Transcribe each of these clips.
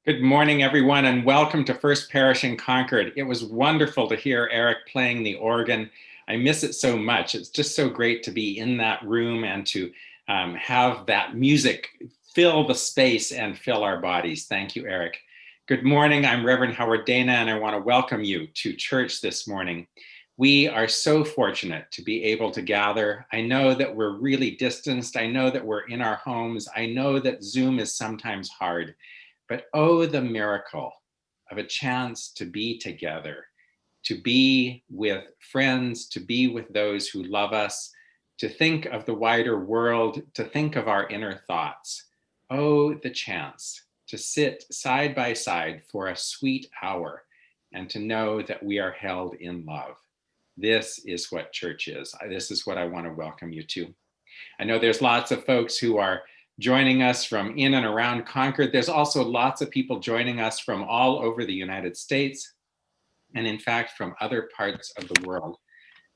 Good morning, everyone, and welcome to First Parish in Concord. It was wonderful to hear Eric playing the organ. I miss it so much. It's just so great to be in that room and to have that music fill the space and fill our bodies. Thank you, Eric. Good morning. I'm Reverend Howard Dana, and I want to welcome you to church this morning. We are so fortunate to be able to gather. I know that we're really distanced. I know that we're in our homes. I know that Zoom is sometimes hard. But oh, the miracle of a chance to be together, to be with friends, to be with those who love us, to think of the wider world, to think of our inner thoughts. Oh, the chance to sit side by side for a sweet hour and to know that we are held in love. This is what church is. This is what I want to welcome you to. I know there's lots of folks who are joining us from in and around Concord. There's also lots of people joining us from all over the United States, and in fact, from other parts of the world.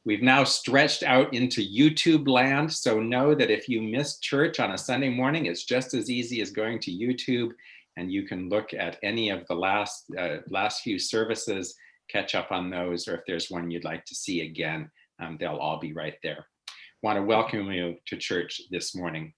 We've now stretched out into YouTube land, so know that if you missed church on a Sunday morning, it's just as easy as going to YouTube, and you can look at any of the last few services, catch up on those, or if there's one you'd like to see again, they'll all be right there. Want to welcome you to church this morning.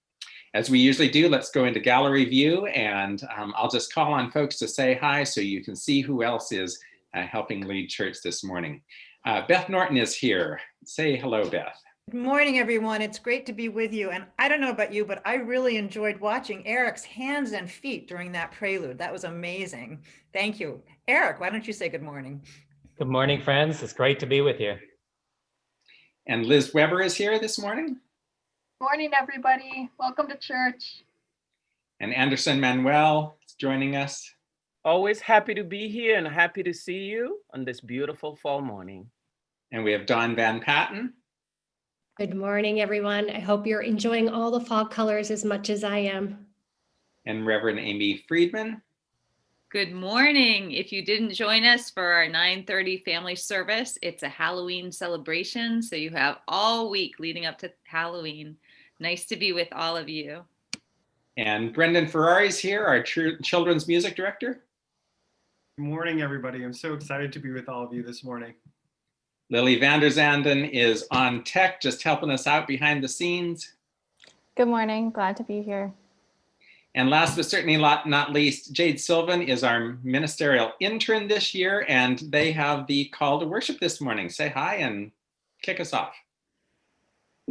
As we usually do, let's go into gallery view, and I'll just call on folks to say hi so you can see who else is helping lead church this morning. Beth Norton is here. Say hello, Beth. Good morning, everyone. It's great to be with you. And I don't know about you, but I really enjoyed watching Eric's hands and feet during that prelude. That was amazing. Thank you. Eric, why don't you say good morning? Good morning, friends. It's great to be with you. And Liz Weber is here this morning. Morning, everybody. Welcome to church. And Anderson Manuel is joining us. Always happy to be here and happy to see you on this beautiful fall morning. And we have Dawn Van Patten. Good morning, everyone. I hope you're enjoying all the fall colors as much as I am. And Reverend Amy Friedman. Good morning. If you didn't join us for our 9:30 family service, it's a Halloween celebration. So you have all week leading up to Halloween. Nice to be with all of you. And Brendan Ferrari is here, our children's music director. Good morning, everybody. I'm so excited to be with all of you this morning. Lily Vanderzanden is on tech, just helping us out behind the scenes. Good morning. Glad to be here. And last but certainly not least, Jade Sylvan is our ministerial intern this year, and they have the call to worship this morning. Say hi and kick us off.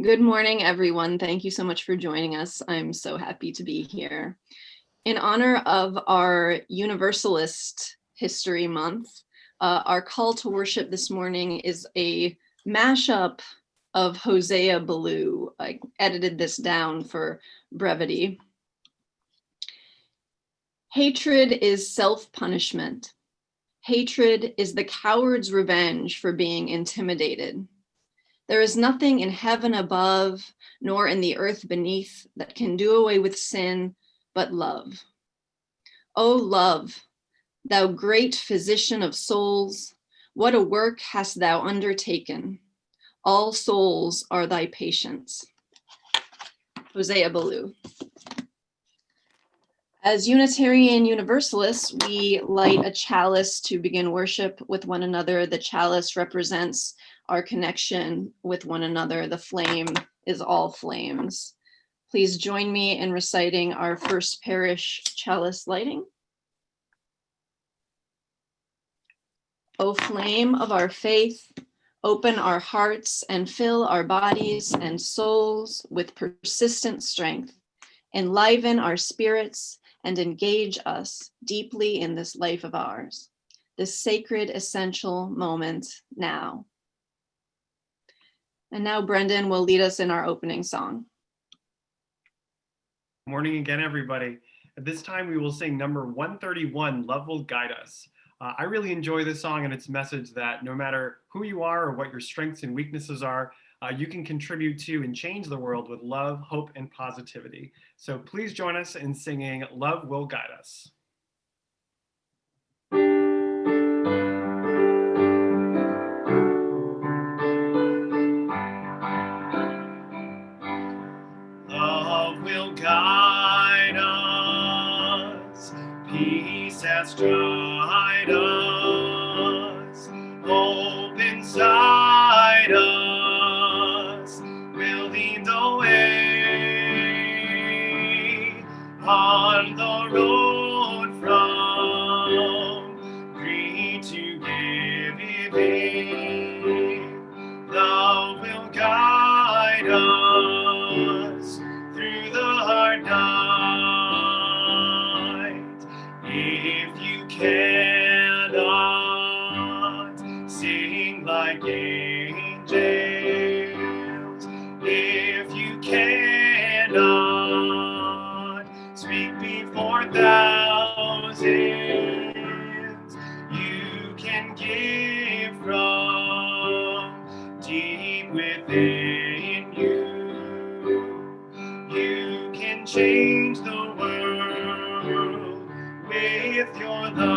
Good morning, everyone. Thank you so much for joining us. I'm so happy to be here. In honor of our Universalist History Month, our call to worship this morning is a mashup of Hosea Ballou. I edited this down for brevity. Hatred is self-punishment. Hatred is the coward's revenge for being intimidated. There is nothing in heaven above, nor in the earth beneath, that can do away with sin but love. O love, thou great physician of souls, what a work hast thou undertaken. All souls are thy patients. Hosea Ballou. As Unitarian Universalists, we light a chalice to begin worship with one another. The chalice represents our connection with one another. The flame is all flames. Please join me in reciting our First Parish chalice lighting. O flame of our faith, open our hearts and fill our bodies and souls with persistent strength. Enliven our spirits and engage us deeply in this life of ours, this sacred, essential moment now. And now Brendan will lead us in our opening song. Morning again, everybody. At this time, we will sing number 131, Love Will Guide Us. I really enjoy this song and its message that no matter who you are or what your strengths and weaknesses are, you can contribute to and change the world with love, hope, and positivity. So please join us in singing Love Will Guide Us. Love will guide us, peace inside us will lead the way on the road from greed to giving. Love will guide us through the hard night. If you cannot sing like angels, if you cannot speak before thousands, you can give from deep within you. You can change the world with your love.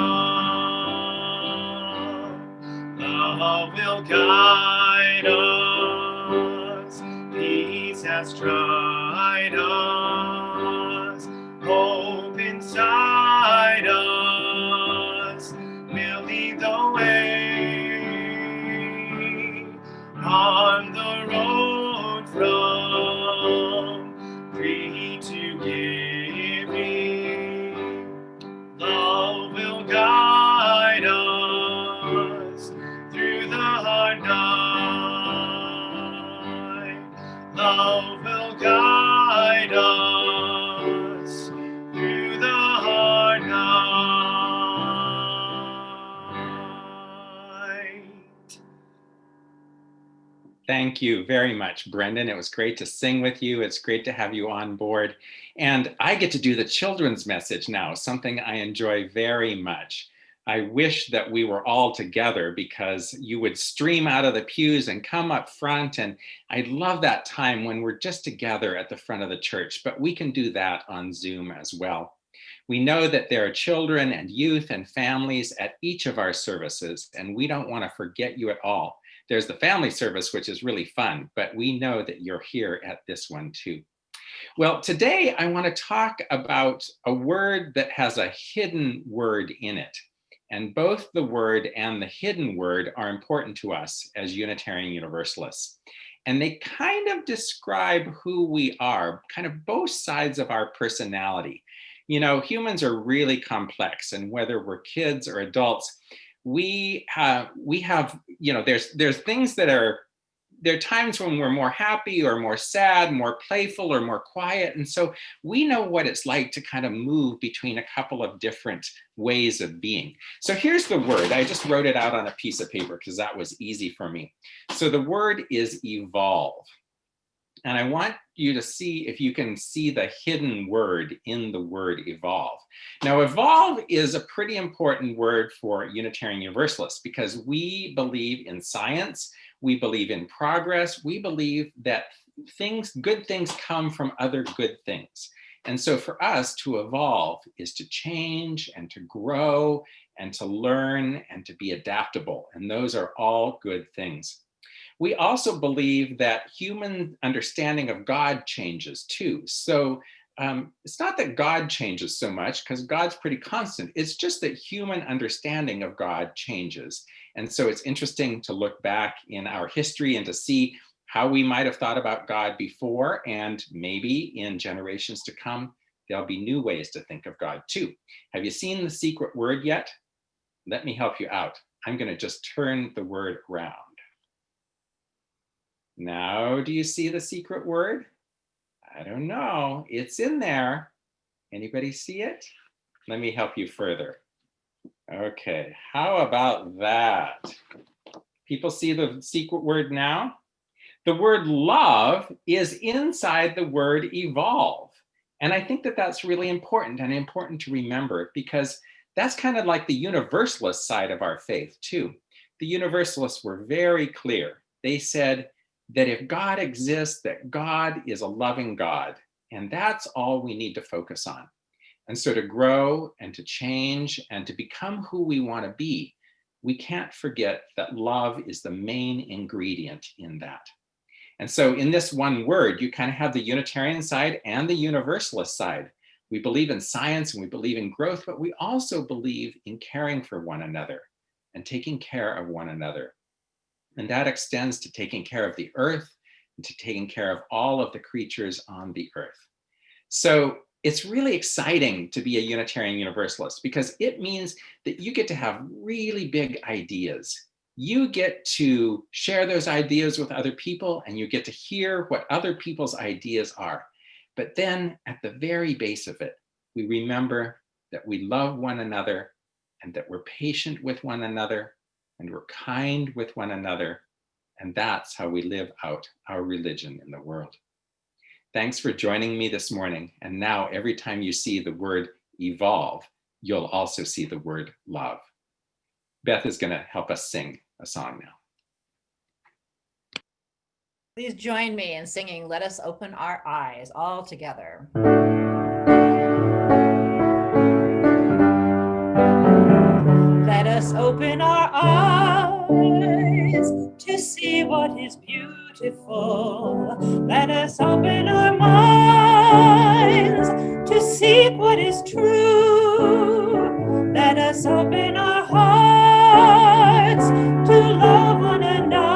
Love will guide us. Peace has tried us. Hope inside us will lead the way on the road from greed to giving. Love will guide us through the hard night. Love will guide us through the hard night. Thank you very much, Brendan. It was great to sing with you. It's great to have you on board. And I get to do the children's message now, something I enjoy very much. I wish that we were all together because you would stream out of the pews and come up front. And I love that time when we're just together at the front of the church, but we can do that on Zoom as well. We know that there are children and youth and families at each of our services, and we don't want to forget you at all. There's the family service, which is really fun, but we know that you're here at this one too. Well, today I want to talk about a word that has a hidden word in it. And both the word and the hidden word are important to us as Unitarian Universalists. And they kind of describe who we are, kind of both sides of our personality. You know, humans are really complex, and whether we're kids or adults, we have, you know, there's things that are, there are times when we're more happy or more sad, more playful or more quiet. And so we know what it's like to kind of move between a couple of different ways of being. So here's the word. I just wrote it out on a piece of paper because that was easy for me. So the word is evolve. And I want you to see if you can see the hidden word in the word evolve. Now, evolve is a pretty important word for Unitarian Universalists because we believe in science, we believe in progress, we believe that good things come from other good things. And so for us to evolve is to change and to grow and to learn and to be adaptable. And those are all good things. We also believe that human understanding of God changes too. So it's not that God changes so much because God's pretty constant. It's just that human understanding of God changes. And so it's interesting to look back in our history and to see how we might have thought about God before, and maybe in generations to come, there'll be new ways to think of God too. Have you seen the secret word yet? Let me help you out. I'm going to just turn the word around. Now, do you see the secret word? I don't know. It's in there. Anybody see it? Let me help you further. Okay, how about that? People see the secret word now? The word love is inside the word evolve. And I think that that's really important and important to remember because that's kind of like the Universalist side of our faith too. The Universalists were very clear. They said that if God exists, that God is a loving God, and that's all we need to focus on. And so to grow and to change and to become who we want to be, we can't forget that love is the main ingredient in that. And so in this one word, you kind of have the Unitarian side and the Universalist side. We believe in science and we believe in growth, but we also believe in caring for one another and taking care of one another. And that extends to taking care of the earth and to taking care of all of the creatures on the earth. So it's really exciting to be a Unitarian Universalist because it means that you get to have really big ideas. You get to share those ideas with other people and you get to hear what other people's ideas are. But then at the very base of it, we remember that we love one another and that we're patient with one another and we're kind with one another. And that's how we live out our religion in the world. Thanks for joining me this morning. And now every time you see the word evolve, you'll also see the word love. Beth is going to help us sing a song now. Please join me in singing Let Us Open Our Eyes all together. Let us open our eyes to see what is beautiful. Let us open our minds to seek what is true. Let us open our hearts to love one another.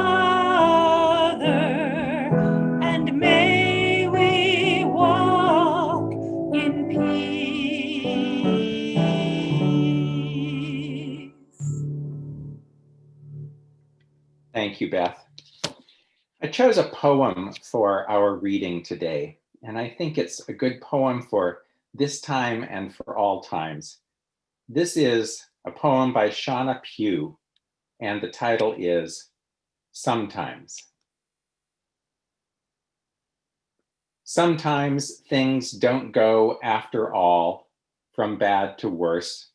And may we walk in peace. Thank you, Beth. I chose a poem for our reading today, and I think it's a good poem for this time and for all times. This is a poem by Shauna Pugh, and the title is Sometimes. Sometimes things don't go after all, from bad to worse.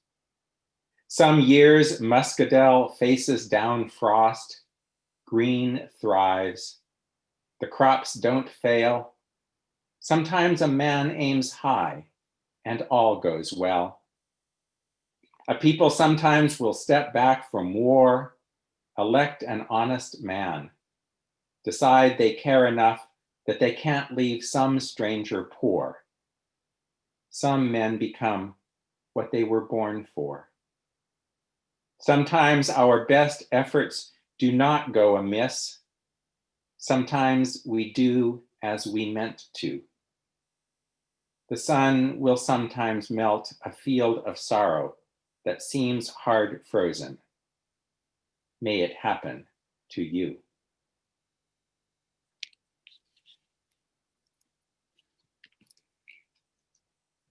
Some years muscadel faces down frost, green thrives. The crops don't fail. Sometimes a man aims high and all goes well. A people sometimes will step back from war, elect an honest man, decide they care enough that they can't leave some stranger poor. Some men become what they were born for. Sometimes our best efforts do not go amiss. Sometimes we do as we meant to. The sun will sometimes melt a field of sorrow that seems hard frozen. May it happen to you.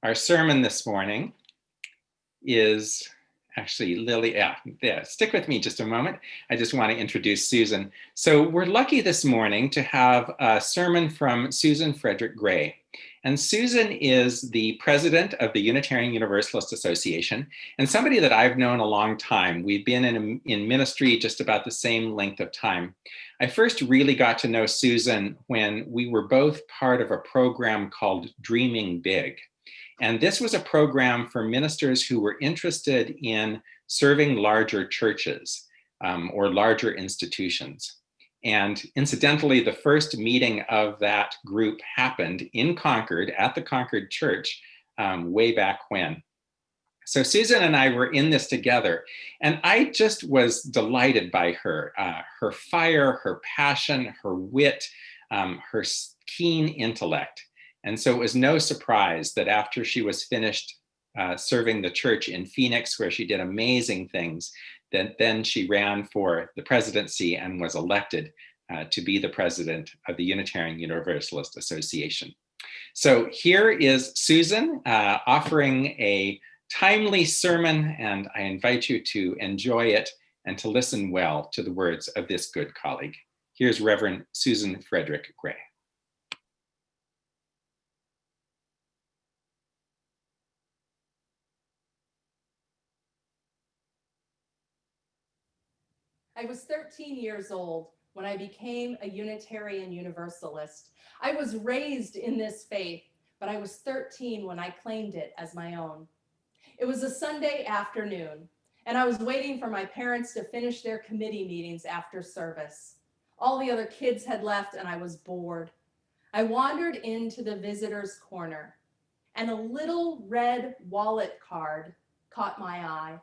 Our sermon this morning is actually Lily. Yeah, stick with me just a moment. I just want to introduce Susan. So we're lucky this morning to have a sermon from Susan Frederick Gray. And Susan is the president of the Unitarian Universalist Association and somebody that I've known a long time. We've been in ministry just about the same length of time. I first really got to know Susan when we were both part of a program called Dreaming Big. And this was a program for ministers who were interested in serving larger churches or larger institutions. And incidentally, the first meeting of that group happened in Concord at the Concord Church way back when. So Susan and I were in this together, and I just was delighted by her, her fire, her passion, her wit, her keen intellect. And so it was no surprise that after she was finished serving the church in Phoenix, where she did amazing things, that then she ran for the presidency and was elected to be the president of the Unitarian Universalist Association. So here is Susan offering a timely sermon, and I invite you to enjoy it and to listen well to the words of this good colleague. Here's Reverend Susan Frederick Gray. I was 13 years old when I became a Unitarian Universalist. I was raised in this faith, but I was 13 when I claimed it as my own. It was a Sunday afternoon, and I was waiting for my parents to finish their committee meetings after service. All the other kids had left, and I was bored. I wandered into the visitor's corner, and a little red wallet card caught my eye.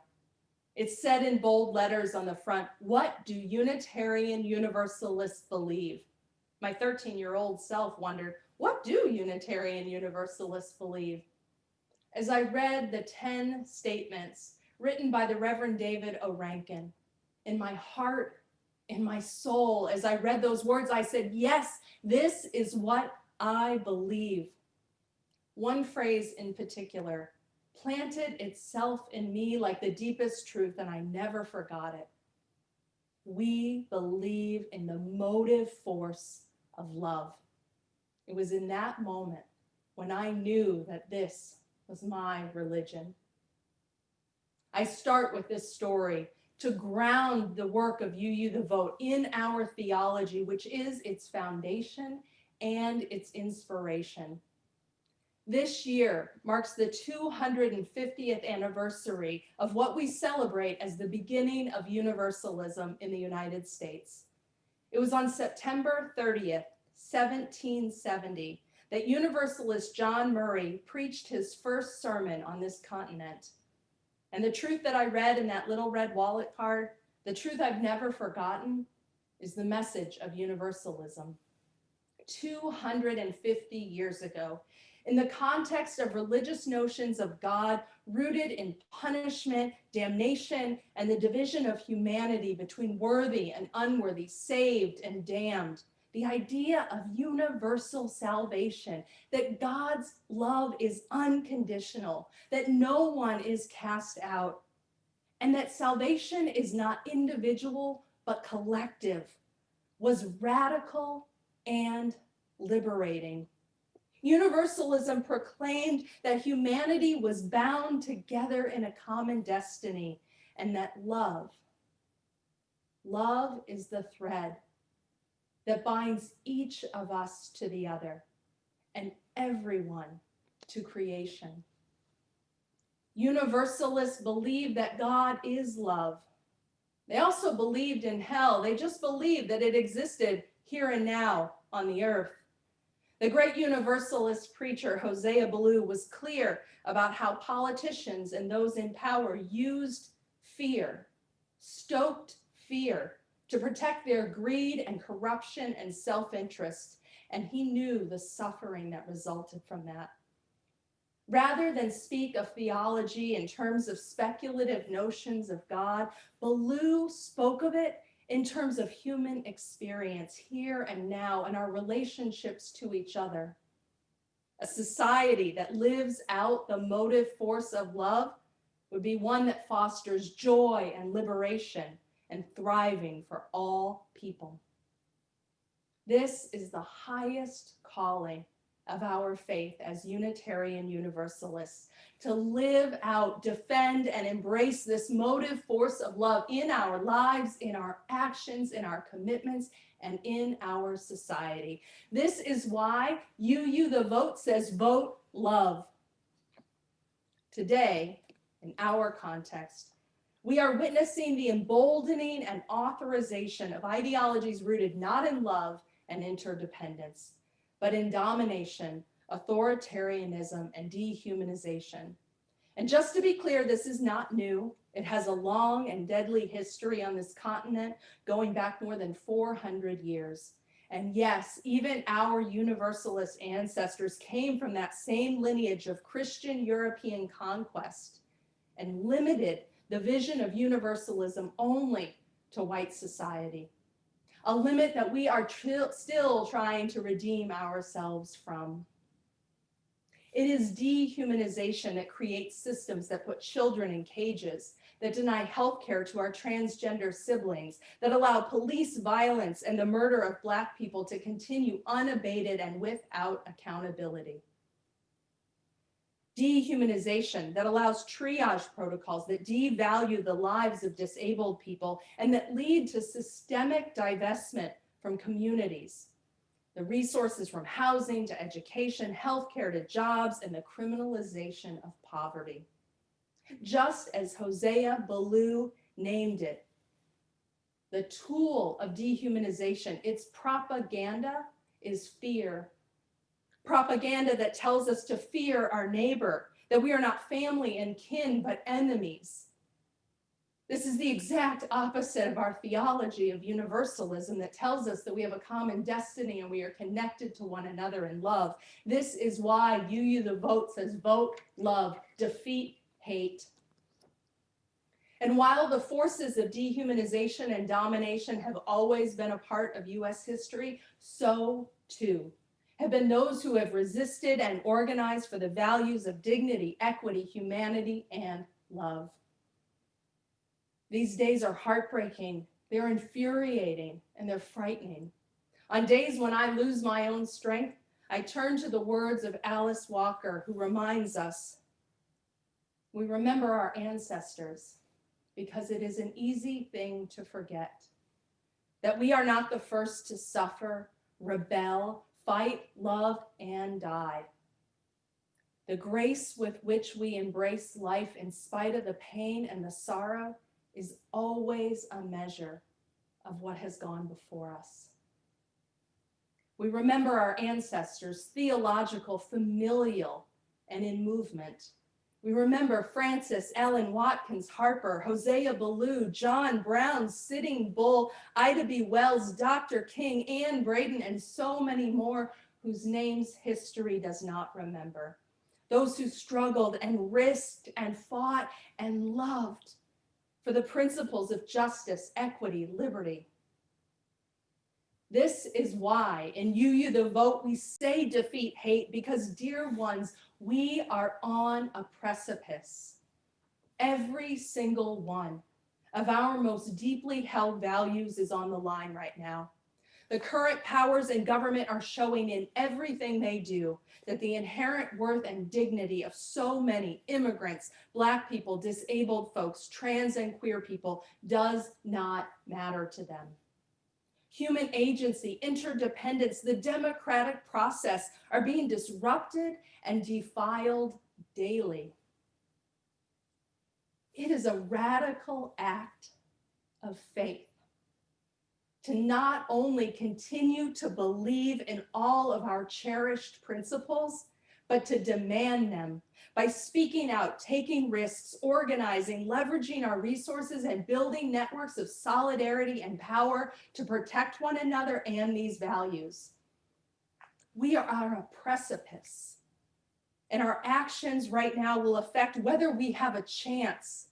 It said in bold letters on the front, "What do Unitarian Universalists believe?" My 13-year-old self wondered, what do Unitarian Universalists believe? As I read the 10 statements written by the Reverend David O. Rankin, in my heart, in my soul, as I read those words, I said, yes, this is what I believe. One phrase in particular planted itself in me like the deepest truth, and I never forgot it. We believe in the motive force of love. It was in that moment when I knew that this was my religion. I start with this story to ground the work of UU the Vote in our theology, which is its foundation and its inspiration. This year marks the 250th anniversary of what we celebrate as the beginning of universalism in the United States. It was on September 30th, 1770, that Universalist John Murray preached his first sermon on this continent. And the truth that I read in that little red wallet card, the truth I've never forgotten, is the message of universalism. 250 years ago, in the context of religious notions of God rooted in punishment, damnation, and the division of humanity between worthy and unworthy, saved and damned, the idea of universal salvation, that God's love is unconditional, that no one is cast out, and that salvation is not individual but collective, was radical and liberating. Universalism proclaimed that humanity was bound together in a common destiny, and that love is the thread that binds each of us to the other and everyone to creation. Universalists believe that God is love. They also believed in hell. They just believed that it existed here and now on the earth. The great Universalist preacher, Hosea Ballou, was clear about how politicians and those in power used fear, stoked fear, to protect their greed and corruption and self-interest, and he knew the suffering that resulted from that. Rather than speak of theology in terms of speculative notions of God, Ballou spoke of it in terms of human experience here and now and our relationships to each other. A society that lives out the motive force of love would be one that fosters joy and liberation and thriving for all people. This is the highest calling of our faith as Unitarian Universalists, to live out, defend, and embrace this motive force of love in our lives, in our actions, in our commitments, and in our society. This is why UU the Vote says vote love. Today, in our context, we are witnessing the emboldening and authorization of ideologies rooted not in love and interdependence, but in domination, authoritarianism, and dehumanization. And just to be clear, this is not new. It has a long and deadly history on this continent, going back more than 400 years. And yes, even our Universalist ancestors came from that same lineage of Christian European conquest and limited the vision of universalism only to white society, a limit that we are still trying to redeem ourselves from. It is dehumanization that creates systems that put children in cages, that deny healthcare to our transgender siblings, that allow police violence and the murder of Black people to continue unabated and without accountability. Dehumanization that allows triage protocols that devalue the lives of disabled people and that lead to systemic divestment from communities, the resources from housing to education, healthcare to jobs, and the criminalization of poverty. Just as Hosea Ballou named it, the tool of dehumanization, its propaganda, is fear. Propaganda that tells us to fear our neighbor, that we are not family and kin, but enemies. This is the exact opposite of our theology of universalism that tells us that we have a common destiny and we are connected to one another in love. This is why You the Vote says vote, love, defeat hate. And while the forces of dehumanization and domination have always been a part of US history, so too have been those who have resisted and organized for the values of dignity, equity, humanity, and love. These days are heartbreaking, they're infuriating, and they're frightening. On days when I lose my own strength, I turn to the words of Alice Walker, who reminds us, we remember our ancestors because it is an easy thing to forget, that we are not the first to suffer, rebel, fight, love, and die. The grace with which we embrace life in spite of the pain and the sorrow is always a measure of what has gone before us. We remember our ancestors, theological, familial, and in movement. We remember Francis, Ellen Watkins Harper, Hosea Ballou, John Brown, Sitting Bull, Ida B. Wells, Dr. King, Anne Braden, and so many more whose names history does not remember. Those who struggled and risked and fought and loved for the principles of justice, equity, liberty. This is why in You the Vote we say defeat hate, because dear ones, we are on a precipice. Every single one of our most deeply held values is on the line right now. The current powers in government are showing in everything they do that the inherent worth and dignity of so many immigrants, Black people, disabled folks, trans and queer people does not matter to them. Human agency, interdependence, the democratic process are being disrupted and defiled daily. It is a radical act of faith to not only continue to believe in all of our cherished principles, but to demand them by speaking out, taking risks, organizing, leveraging our resources, and building networks of solidarity and power to protect one another and these values. We are on a precipice, and our actions right now will affect whether we have a chance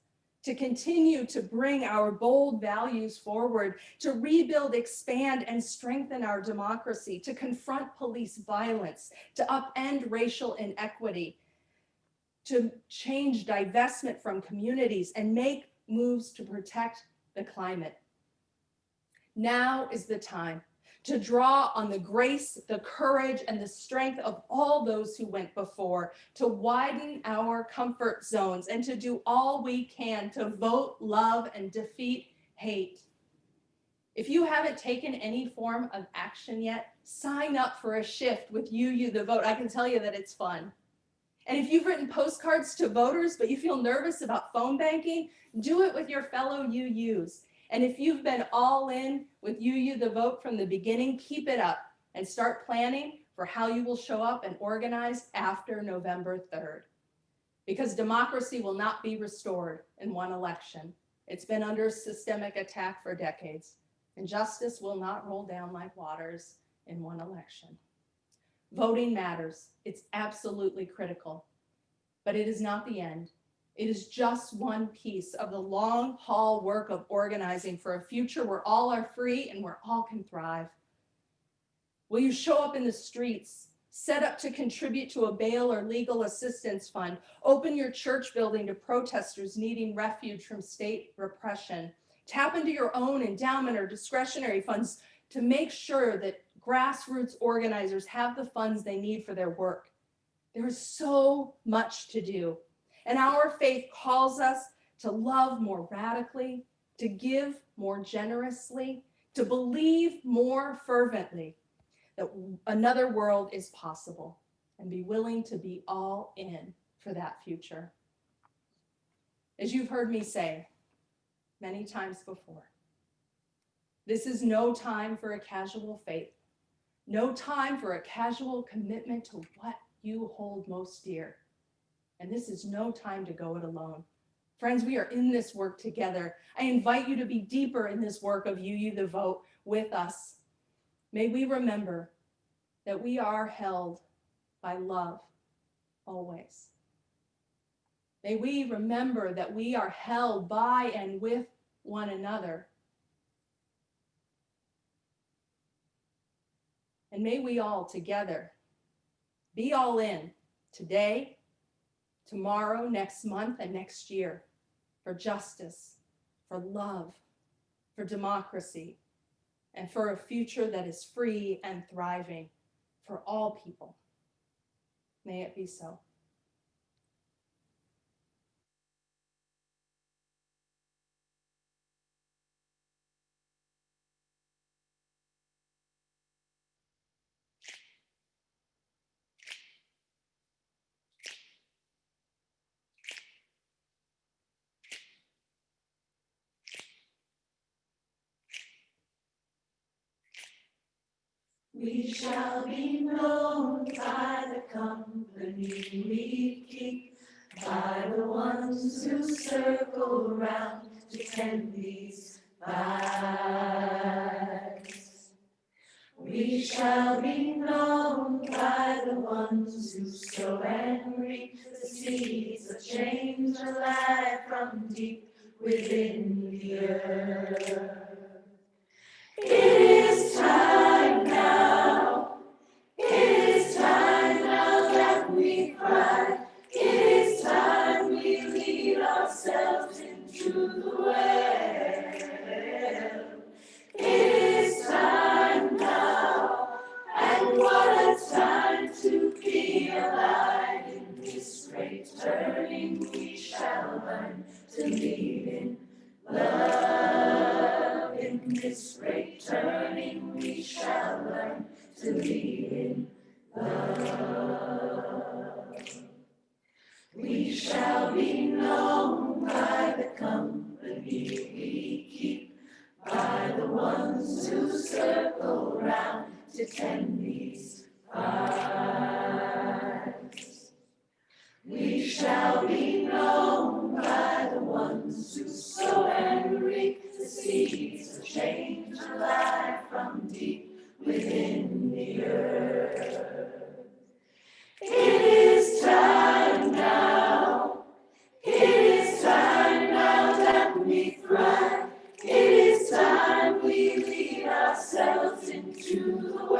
to continue to bring our bold values forward, to rebuild, expand, and strengthen our democracy, to confront police violence, to upend racial inequity, to change divestment from communities, and make moves to protect the climate. Now is the time to draw on the grace, the courage, and the strength of all those who went before, to widen our comfort zones, and to do all we can to vote, love, and defeat hate. If you haven't taken any form of action yet, sign up for a shift with You the Vote. I can tell you that it's fun. And if you've written postcards to voters, but you feel nervous about phone banking, do it with your fellow UUs. And if you've been all in with You the Vote from the beginning, keep it up and start planning for how you will show up and organize after November 3rd. Because democracy will not be restored in one election. It's been under systemic attack for decades, and justice will not roll down like waters in one election. Voting matters. It's absolutely critical, but it is not the end. It is just one piece of the long haul work of organizing for a future where all are free and where all can thrive. Will you show up in the streets, set up to contribute to a bail or legal assistance fund, open your church building to protesters needing refuge from state repression, tap into your own endowment or discretionary funds to make sure that grassroots organizers have the funds they need for their work? There is so much to do. And our faith calls us to love more radically, to give more generously, to believe more fervently that another world is possible, and be willing to be all in for that future. As you've heard me say many times before, this is no time for a casual faith, no time for a casual commitment to what you hold most dear. And this is no time to go it alone. Friends, we are in this work together. I invite you to be deeper in this work of You the Vote with us. May we remember that we are held by love always. May we remember that we are held by and with one another. And may we all together be all in today, tomorrow, next month, and next year for justice, for love, for democracy, and for a future that is free and thriving for all people. May it be so. We shall be known by the company we keep, by the ones who circle round to tend these bags. We shall be known by the ones who sow and reap the seeds of change alive from deep within the earth. It is time now. It is time now that we cry. It is time we lead ourselves into the well. It is time now, and what a time to be alive. In this great turning we shall learn to lead in love. In this great turning we shall learn to lead in love. We shall be known by the company we keep, by the ones who circle round to tend these vines. We shall be known by the ones who sow and reap the seeds of change alive from deep within the earth. It is time now. It is time now that we thrive. It is time we lead ourselves into the well.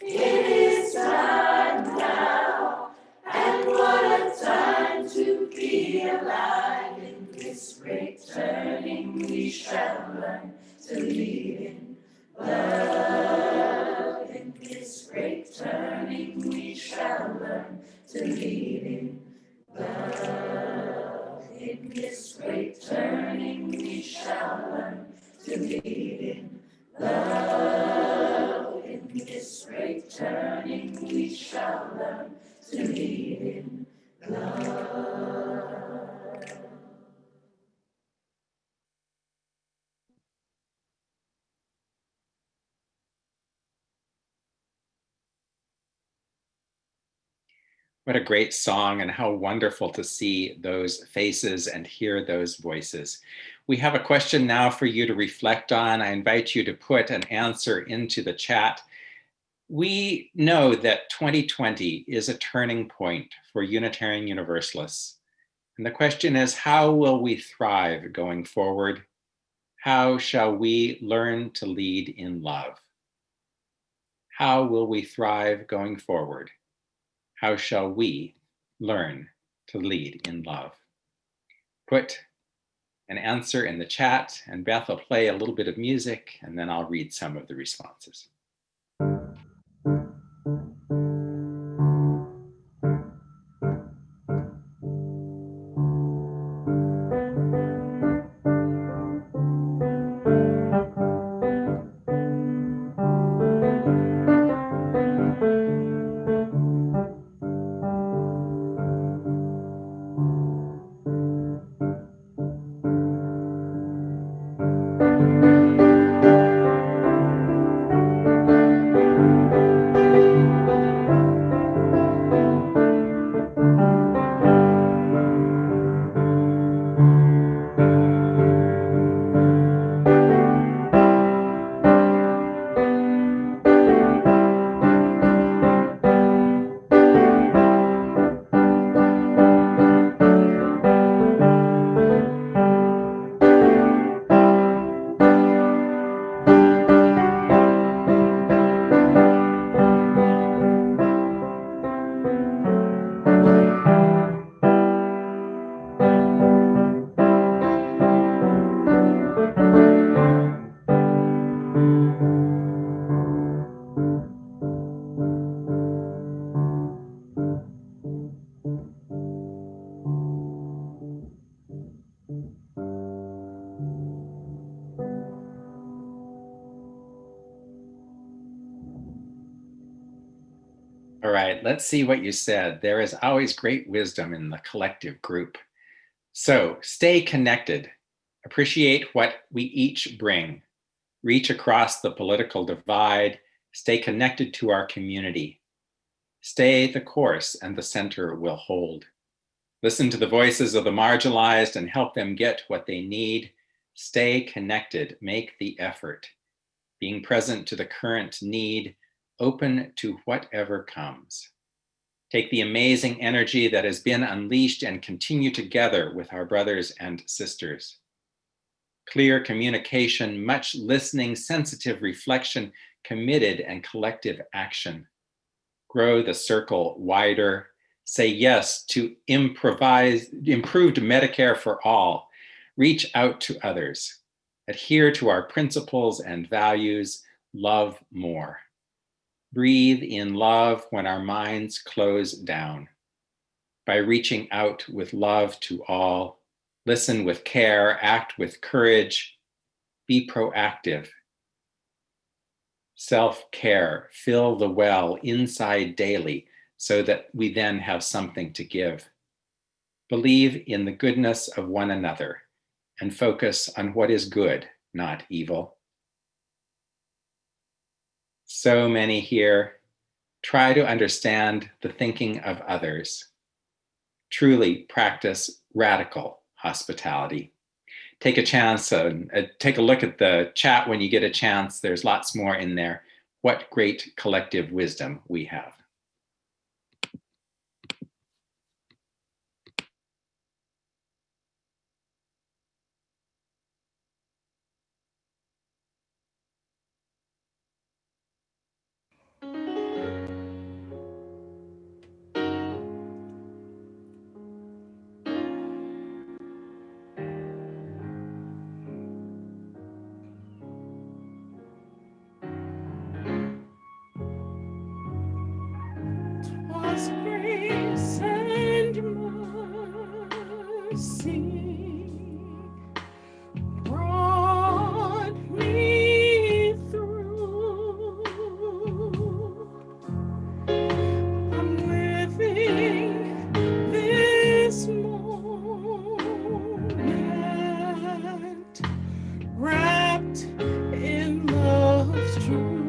It is time now, and what a time to be alive. In this great turning we shall learn to lead in love. In this great turning we shall learn to lead in love. In this great turning we shall learn to lead in love. In this great turning we shall learn to lead in love. What a great song, and how wonderful to see those faces and hear those voices. We have a question now for you to reflect on. I invite you to put an answer into the chat. We know that 2020 is a turning point for Unitarian Universalists. And the question is, how will we thrive going forward? How shall we learn to lead in love? How will we thrive going forward? How shall we learn to lead in love? Put an answer in the chat, and Beth will play a little bit of music, and then I'll read some of the responses. All right, let's see what you said. There is always great wisdom in the collective group. So stay connected, appreciate what we each bring, reach across the political divide, stay connected to our community. Stay the course and the center will hold. Listen to the voices of the marginalized and help them get what they need. Stay connected, make the effort. Being present to the current need, open to whatever comes. Take the amazing energy that has been unleashed and continue together with our brothers and sisters. Clear communication, much listening, sensitive reflection, committed and collective action. Grow the circle wider. Say yes to improved Medicare for all. Reach out to others. Adhere to our principles and values. Love more. Breathe in love when our minds close down. By reaching out with love to all, listen with care, act with courage, be proactive. Self-care, fill the well inside daily so that we then have something to give. Believe in the goodness of one another and focus on what is good, not evil. So many here. Try to understand the thinking of others. Truly practice radical hospitality. Take a chance and take a look at the chat when you get a chance. There's lots more in there. What great collective wisdom we have. Was grace and mercy brought me through. I'm living this moment wrapped in love's truth.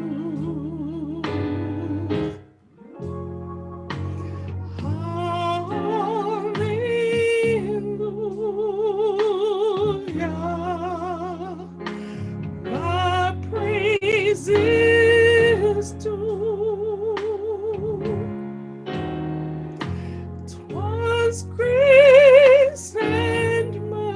Hallelujah, my praise is due. 'Twas grace and mercy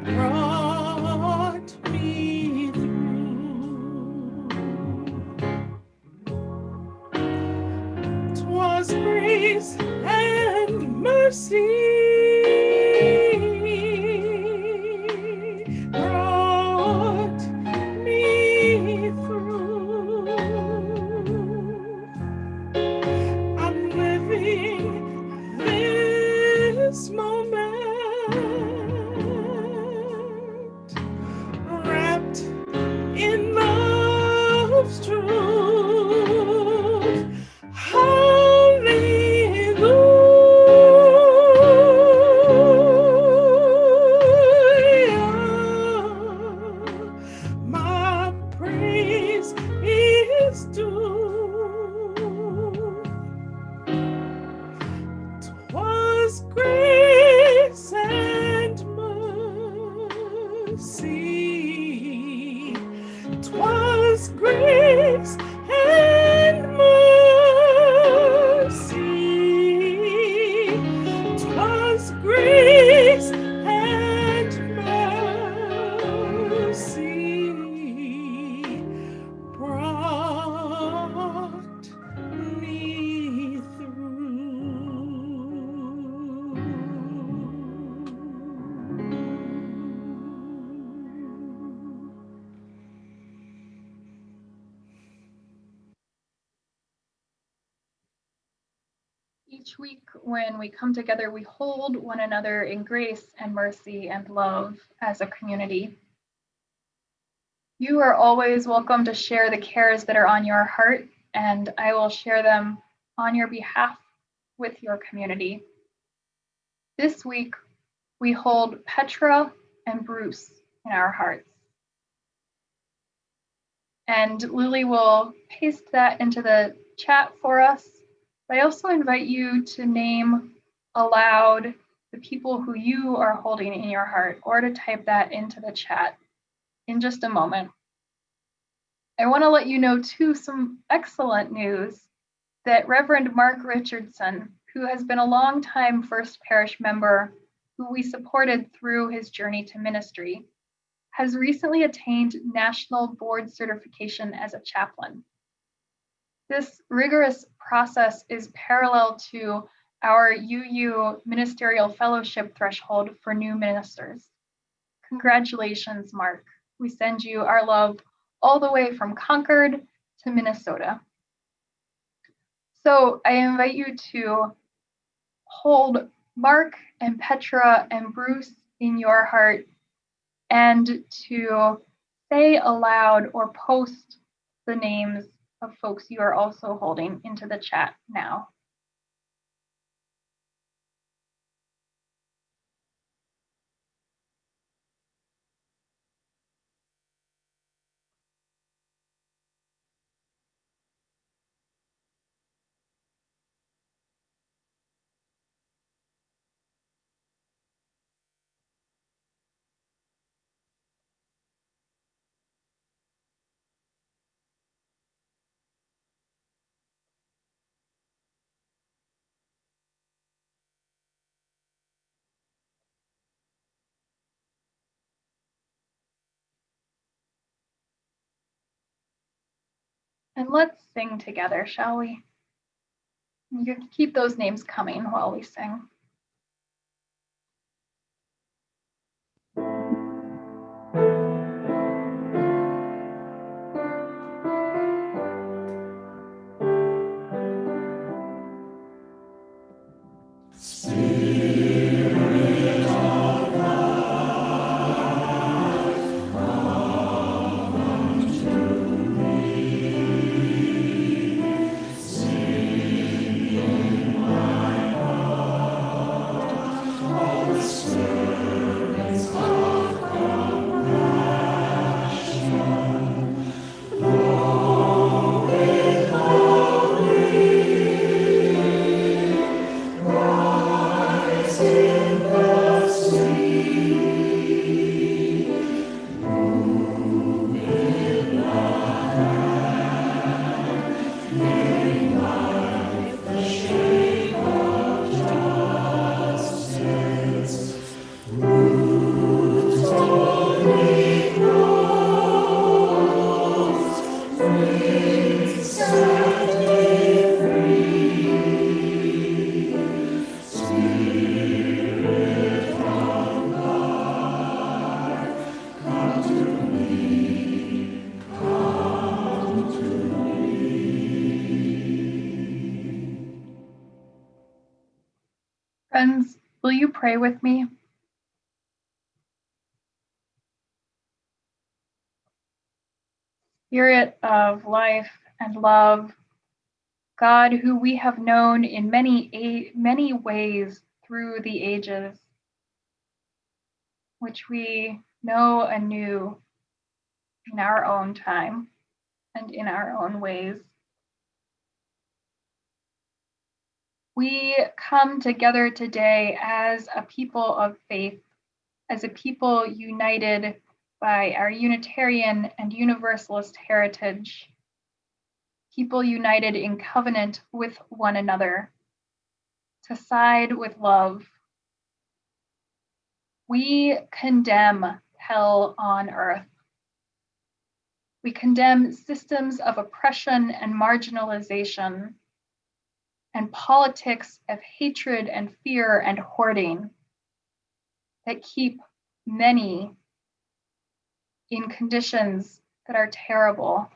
brought me through. 'Twas grace and mercy brought me through. I'm living this moment wrapped in love's truth. Hallelujah, my praise is due. 'Twas grace and mercy. 'Twas grace and mercy. 'Twas grace and mercy brought me through. Each week when we come together, we hold one another in grace and mercy and love as a community. You are always welcome to share the cares that are on your heart, and I will share them on your behalf with your community. This week, we hold Petra and Bruce in our hearts. And Lily will paste that into the chat for us. I also invite you to name aloud the people who you are holding in your heart, or to type that into the chat in just a moment. I want to let you know too some excellent news that Reverend Mark Richardson, who has been a longtime First Parish member who we supported through his journey to ministry, has recently attained national board certification as a chaplain. This rigorous process is parallel to our UU ministerial fellowship threshold for new ministers. Congratulations, Mark. We send you our love all the way from Concord to Minnesota. So I invite you to hold Mark and Petra and Bruce in your heart, and to say aloud or post the names of folks you are also holding into the chat now. And let's sing together, shall we? You can keep those names coming while we sing. Friends, will you pray with me? Spirit of life and love, God, who we have known in many ways through the ages, which we know anew in our own time and in our own ways. We come together today as a people of faith, as a people united by our Unitarian and Universalist heritage, people united in covenant with one another, to side with love. We condemn hell on earth. We condemn systems of oppression and marginalization, and politics of hatred and fear and hoarding that keep many in conditions that are terrible,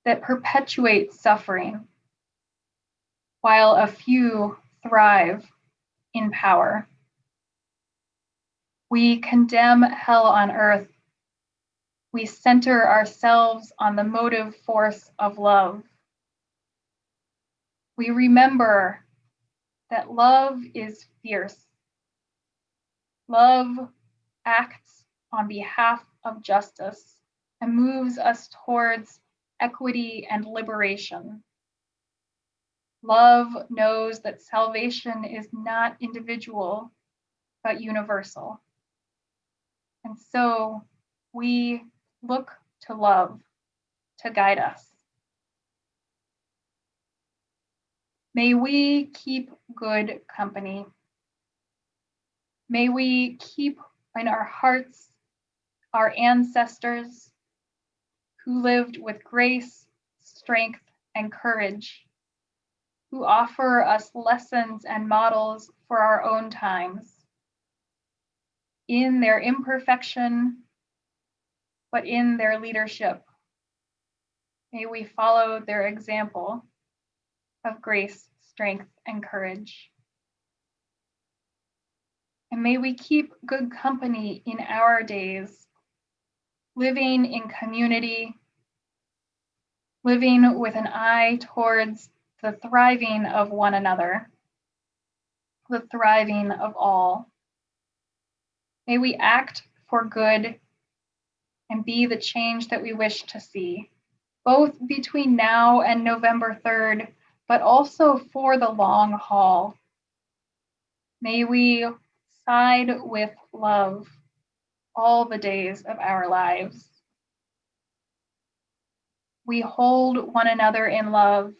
that perpetuate suffering, while a few thrive in power. We condemn hell on earth We center ourselves on the motive force of love. We remember that love is fierce. Love acts on behalf of justice and moves us towards equity and liberation. Love knows that salvation is not individual, but universal. And so we look to love to guide us. May we keep good company. May we keep in our hearts our ancestors who lived with grace, strength, and courage, who offer us lessons and models for our own times. In their imperfection, but in their leadership, may we follow their example of grace, strength, and courage. And may we keep good company in our days, living in community, living with an eye towards the thriving of one another, the thriving of all. May we act for good and be the change that we wish to see, both between now and November 3rd, but also for the long haul. May we side with love all the days of our lives. We hold one another in love,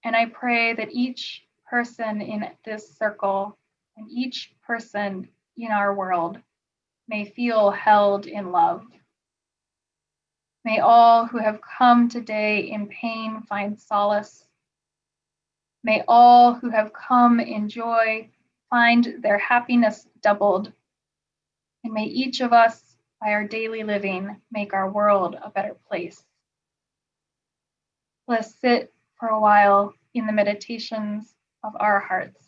and I pray that each person in this circle and each person in our world may feel held in love. May all who have come today in pain find solace. May all who have come in joy find their happiness doubled. And may each of us, by our daily living, make our world a better place. Let's sit for a while in the meditations of our hearts.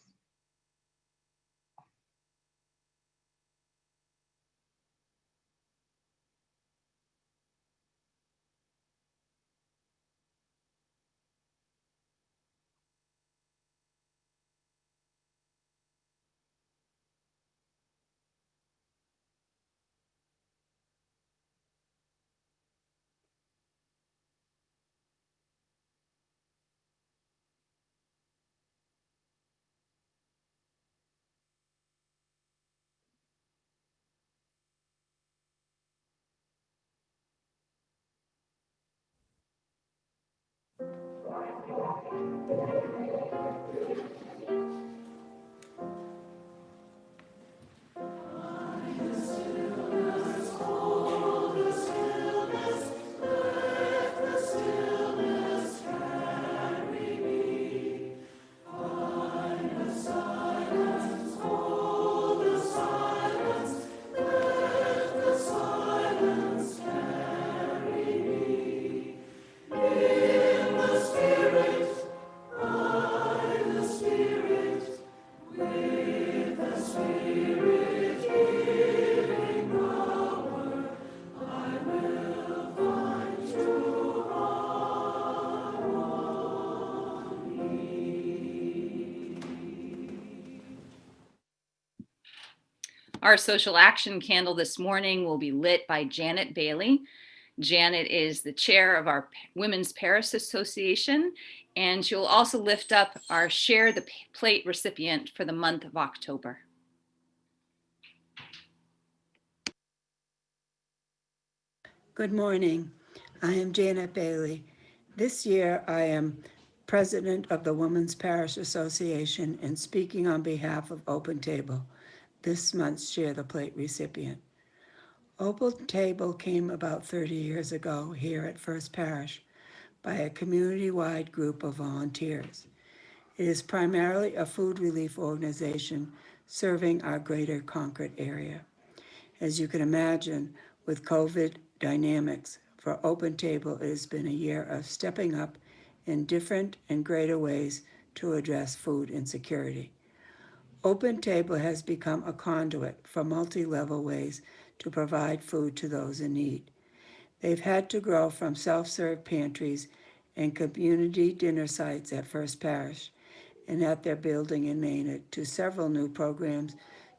Our social action candle this morning will be lit by Janet Bailey. Janet is the chair of our Women's Parish Association, and she'll also lift up our Share the Plate recipient for the month of October. Good morning. I am Janet Bailey. This year I am president of the Women's Parish Association and speaking on behalf of Open Table, this month's Share the Plate recipient. Open Table came about 30 years ago here at First Parish by a community-wide group of volunteers. It is primarily a food relief organization serving our greater Concord area. As you can imagine, with COVID dynamics, for Open Table, it has been a year of stepping up in different and greater ways to address food insecurity. Open Table has become a conduit for multi-level ways to provide food to those in need. They've had to grow from self-serve pantries and community dinner sites at First Parish and at their building in Maynard to several new programs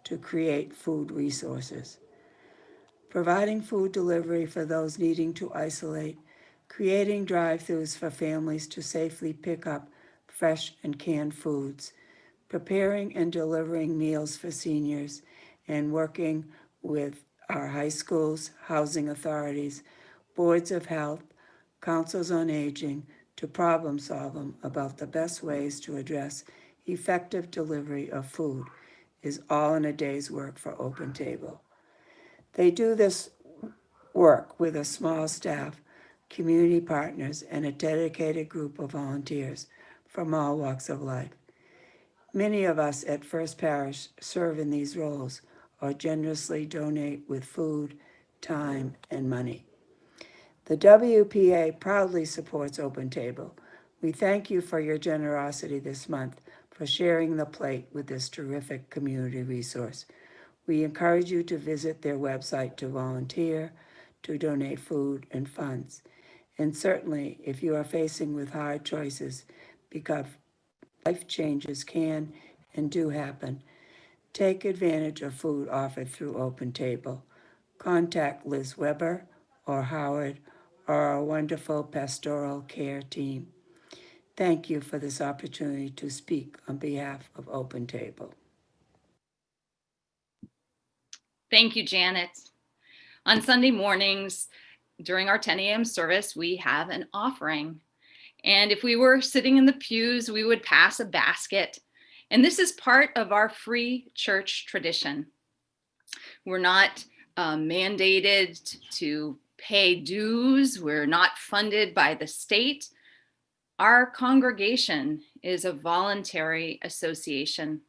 to create food resources. Providing food delivery for those needing to isolate, creating drive-thrus for families to safely pick up fresh and canned foods, preparing and delivering meals for seniors, and working with our high schools, housing authorities, boards of health, councils on aging, to problem solve them about the best ways to address effective delivery of food is all in a day's work for Open Table. They do this work with a small staff, community partners, and a dedicated group of volunteers from all walks of life. Many of us at First Parish serve in these roles or generously donate with food, time, and money. The WPA proudly supports Open Table. We thank you for your generosity this month for sharing the plate with this terrific community resource. We encourage you to visit their website to volunteer, to donate food and funds. And certainly, if you are facing with hard choices, because life changes can and do happen, take advantage of food offered through Open Table. Contact Liz Weber or Howard or our wonderful pastoral care team. Thank you for this opportunity to speak on behalf of Open Table. Thank you, Janet. On Sunday mornings during our 10 a.m. service, we have an offering. And if we were sitting in the pews, we would pass a basket. And this is part of our free church tradition. We're not mandated to pay dues. We're not funded by the state. Our congregation is a voluntary association.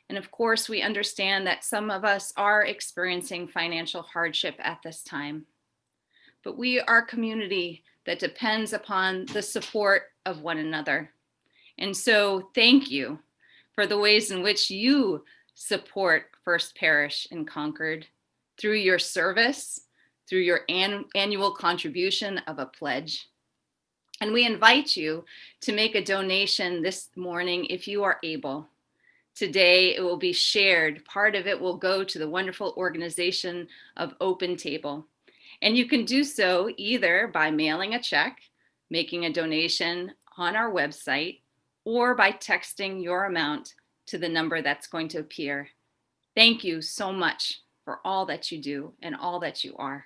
And of course, we understand that some of us are experiencing financial hardship at this time. But we are a community that depends upon the support of one another. And so thank you for the ways in which you support First Parish in Concord through your service, through your annual contribution of a pledge. And we invite you to make a donation this morning if you are able. Today, it will be shared. Part of it will go to the wonderful organization of Open Table. And you can do so either by mailing a check, making a donation on our website, or by texting your amount to the number that's going to appear. Thank you so much for all that you do and all that you are.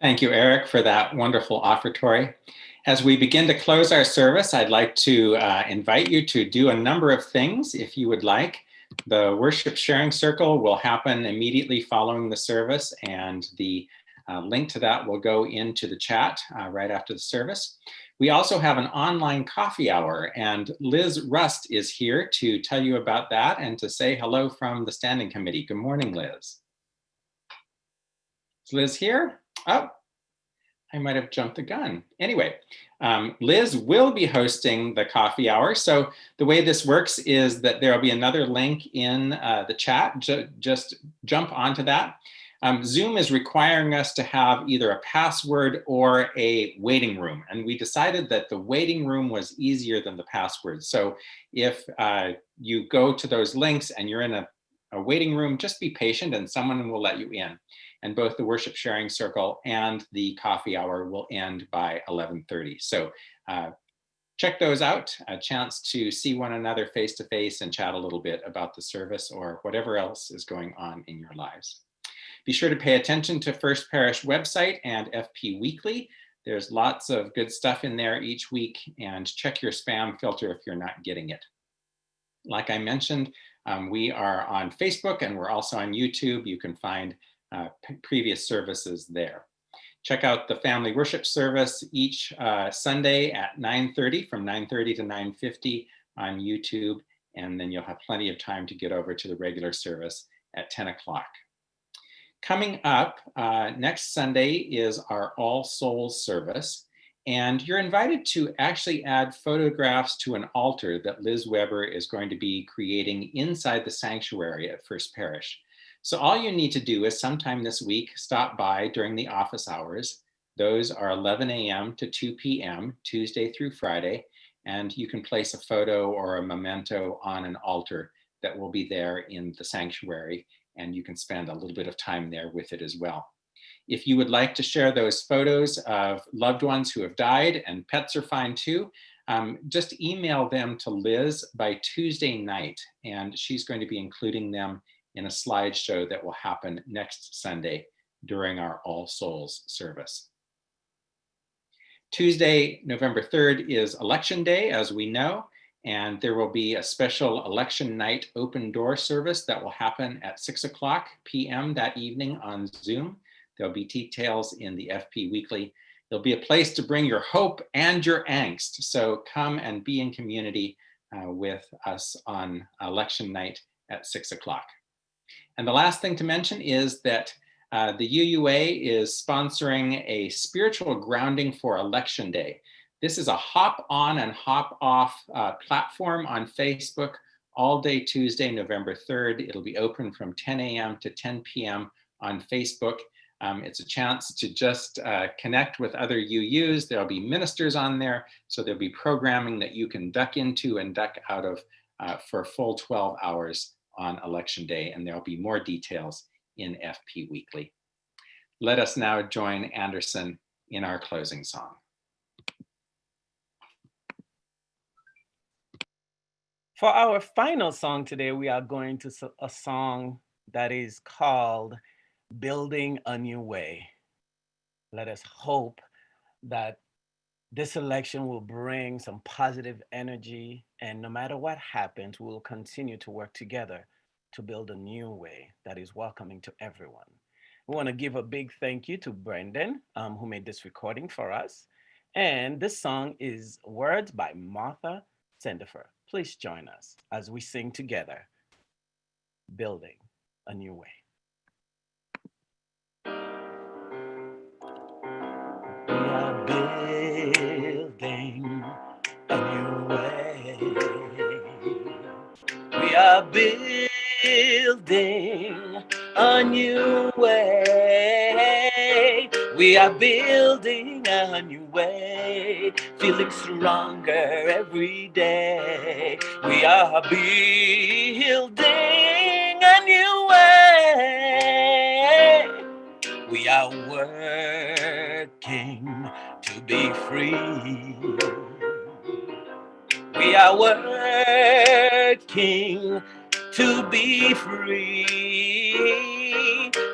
Thank you, Eric, for that wonderful offertory. As we begin to close our service, I'd like to invite you to do a number of things if you would like. The worship sharing circle will happen immediately following the service, and the link to that will go into the chat right after the service. We also have an online coffee hour, and Liz Rust is here to tell you about that and to say hello from the standing committee. Good morning, Liz. Is Liz here? Oh, I might have jumped the gun. Anyway, Liz will be hosting the coffee hour. So the way this works is that there'll be another link in the chat. Just jump onto that. Zoom is requiring us to have either a password or a waiting room. And we decided that the waiting room was easier than the password. So if you go to those links and you're in a waiting room, just be patient and someone will let you in. And both the worship sharing circle and the coffee hour will end by 11:30. So check those out, a chance to see one another face to face and chat a little bit about the service or whatever else is going on in your lives. Be sure to pay attention to First Parish website and FP Weekly. There's lots of good stuff in there each week, and check your spam filter if you're not getting it. Like I mentioned, we are on Facebook and we're also on YouTube. You can find previous services there. Check out the family worship service each Sunday at 9:30, from 9:30 to 9:50 on YouTube, and then you'll have plenty of time to get over to the regular service at 10 o'clock. Coming up next Sunday is our All Souls service, and you're invited to actually add photographs to an altar that Liz Weber is going to be creating inside the sanctuary at First Parish. So all you need to do is sometime this week, stop by during the office hours. Those are 11 a.m. to 2 p.m., Tuesday through Friday, and you can place a photo or a memento on an altar that will be there in the sanctuary, and you can spend a little bit of time there with it as well. If you would like to share those photos of loved ones who have died, and pets are fine too, just email them to Liz by Tuesday night, and she's going to be including them in a slideshow that will happen next Sunday during our All Souls service. Tuesday, November 3rd is Election Day, as we know, and there will be a special election night open door service that will happen at 6 o'clock p.m. that evening on Zoom. There'll be details in the FP Weekly. There'll be a place to bring your hope and your angst. So come and be in community with us on election night at 6 o'clock. And the last thing to mention is that the UUA is sponsoring a spiritual grounding for Election Day. This is a hop on and hop off platform on Facebook all day Tuesday, November 3rd. It'll be open from 10 a.m. to 10 p.m. on Facebook. It's a chance to just connect with other UUs. There'll be ministers on there, so there'll be programming that you can duck into and duck out of for a full 12 hours on Election Day, and there'll be more details in FP Weekly. Let us now join Anderson in our closing song. For our final song today, we are going to a song that is called Building a New Way. Let us hope that this election will bring some positive energy, and no matter what happens, we'll continue to work together to build a new way that is welcoming to everyone. We want to give a big thank you to Brendan, who made this recording for us. And this song is words by Martha Sendifer. Please join us as we sing together, Building a New Way. We are building a new way. We are building a new way. We are building a new way, feeling stronger every day. We are building a new way. We are working to be free. We are working to be free.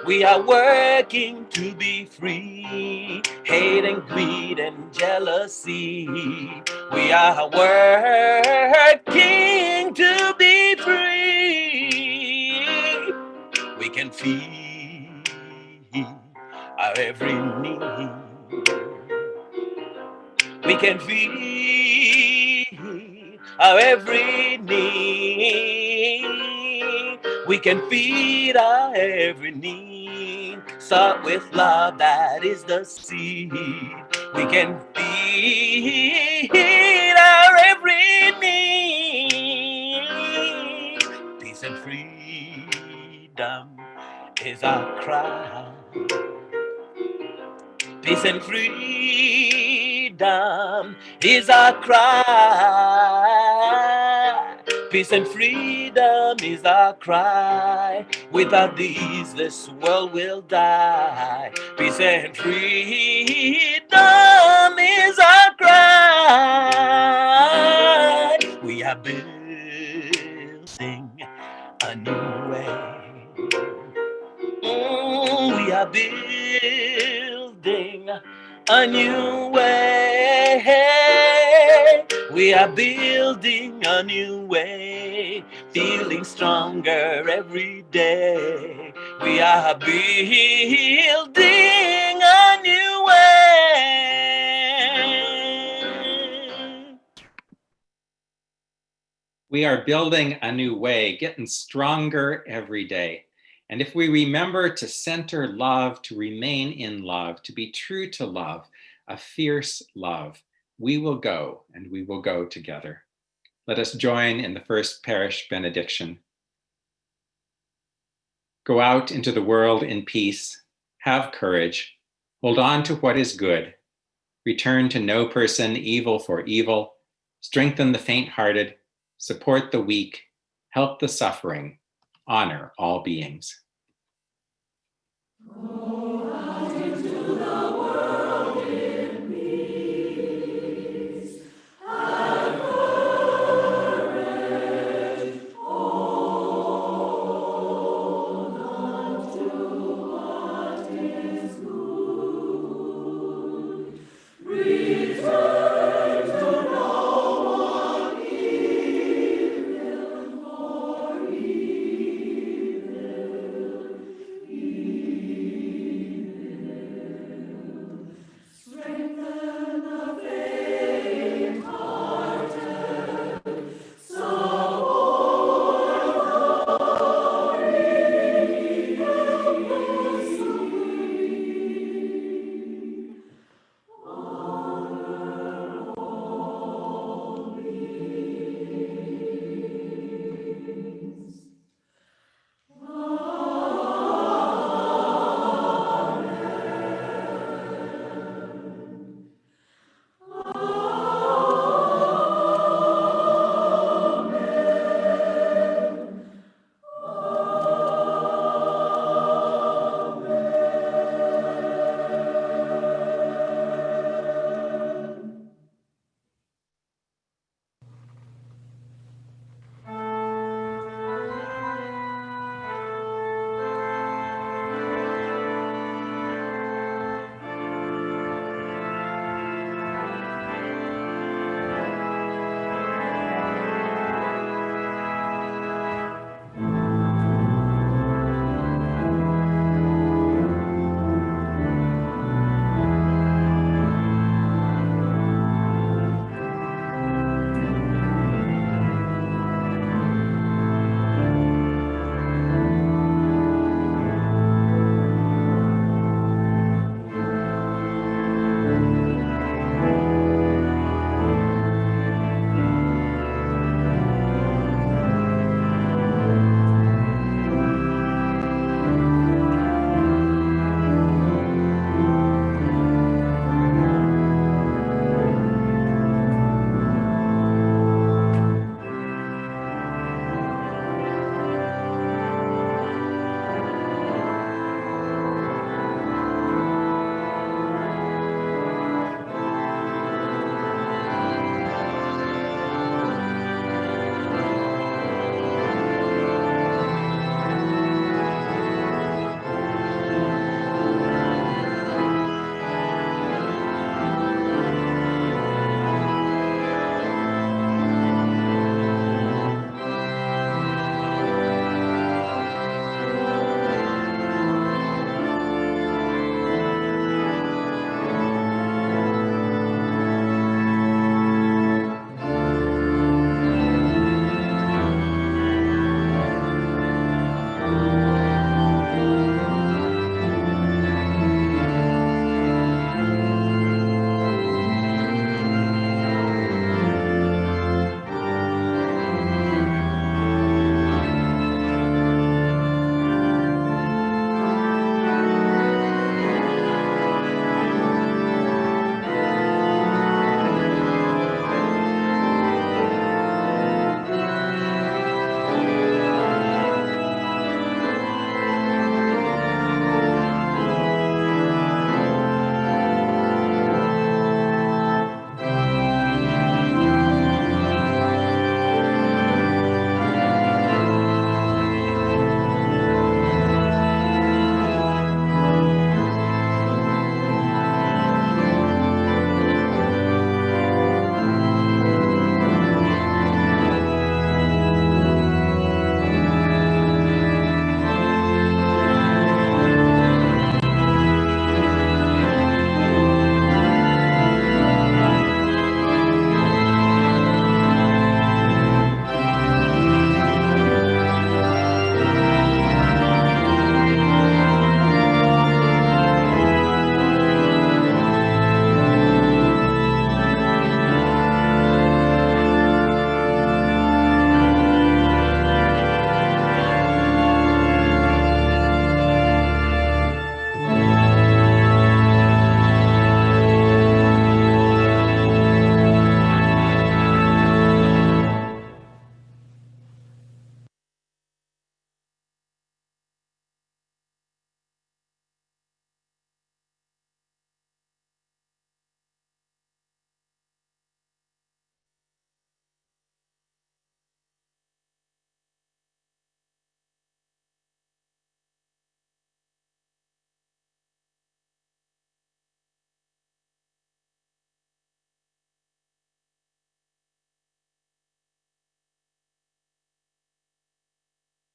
We are working to be free. Hate and greed and jealousy. We are working to be free. We can feed our every need. We can feed our every need. We can feed our every need. Start with love, that is the seed. We can feed our every need. Peace and freedom is our cry. Peace and freedom is our cry. Peace and freedom is our cry. Without these, this world will die. Peace and freedom is our cry. We are building a new way. We are building a new way. We are building a new way, feeling stronger every day. We are building a new way. We are building a new way, getting stronger every day. And if we remember to center love, to remain in love, to be true to love, a fierce love, we will go, and we will go together. Let us join in the first parish benediction. Go out into the world in peace, have courage, hold on to what is good, return to no person evil for evil, strengthen the faint-hearted, support the weak, help the suffering, honor all beings. Oh.